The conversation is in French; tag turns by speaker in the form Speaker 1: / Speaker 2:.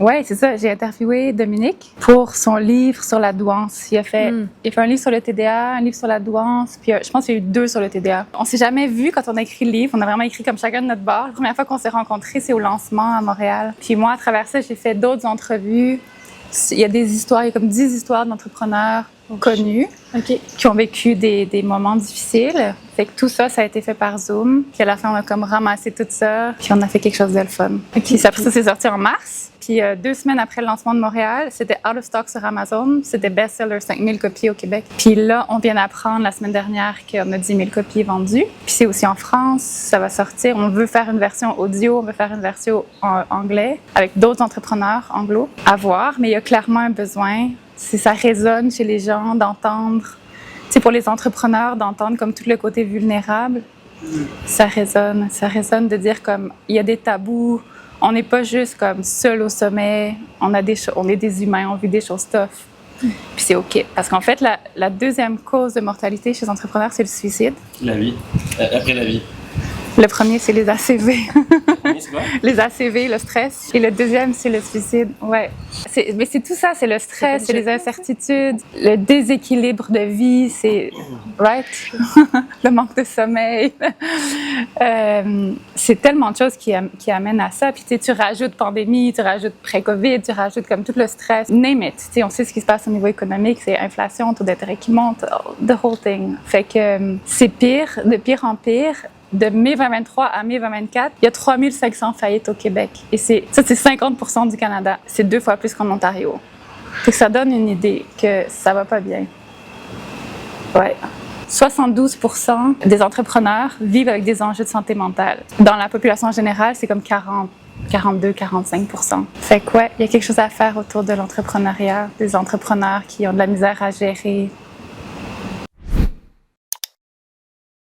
Speaker 1: Ouais, c'est ça. J'ai interviewé Dominique pour son livre sur la douance. Il a fait un livre sur le TDA, un livre sur la douance, puis je pense qu'il y a eu 2 sur le TDA. On s'est jamais vus quand on a écrit le livre. On a vraiment écrit comme chacun de notre bord. La première fois qu'on s'est rencontrés, c'est au lancement à Montréal. Puis moi, à travers ça, j'ai fait d'autres entrevues. Il y a des histoires, il y a comme 10 histoires d'entrepreneurs connus qui ont vécu des moments difficiles. Fait que tout ça, ça a été fait par Zoom. Puis à la fin, on a comme ramassé tout ça, puis on a fait quelque chose de le fun. Puis après ça, c'est sorti en mars. Puis 2 semaines après le lancement de Montréal, c'était out of stock sur Amazon. C'était best-seller, 5000 copies au Québec. Puis là, on vient d'apprendre la semaine dernière qu'on a 10 000 copies vendues. Puis c'est aussi en France, ça va sortir. On veut faire une version audio, on veut faire une version en anglais avec d'autres entrepreneurs anglo à voir. Mais il y a clairement un besoin. Ça résonne chez les gens d'entendre, tu sais, pour les entrepreneurs, d'entendre comme tout le côté vulnérable. Ça résonne de dire comme il y a des tabous. On n'est pas juste comme seul au sommet, on est des humains, on vit des choses tough. Puis c'est OK. Parce qu'en fait, la deuxième cause de mortalité chez les entrepreneurs, c'est le suicide.
Speaker 2: La vie. Après la vie.
Speaker 1: Le premier, c'est les ACV.
Speaker 2: C'est quoi?
Speaker 1: Les ACV, le stress. Et le deuxième, c'est le suicide. Ouais. Mais c'est tout ça, c'est le stress, c'est les incertitudes, le déséquilibre de vie, c'est... Right? Le manque de sommeil. C'est tellement de choses qui amènent à ça. Puis tu rajoutes pandémie, tu rajoutes pré-COVID, tu rajoutes comme tout le stress. Name it. T'sais, on sait ce qui se passe au niveau économique, c'est inflation, taux d'intérêt qui monte, the whole thing. Fait que c'est pire, de pire en pire. De mai 2023 à mai 2024, il y a 3500 faillites au Québec. Et c'est 50% du Canada. C'est 2 fois plus qu'en Ontario. Fait que ça donne une idée que ça va pas bien. Ouais. 72% des entrepreneurs vivent avec des enjeux de santé mentale. Dans la population générale, c'est comme 42-45%. Fait que ouais, il y a quelque chose à faire autour de l'entrepreneuriat, des entrepreneurs qui ont de la misère à gérer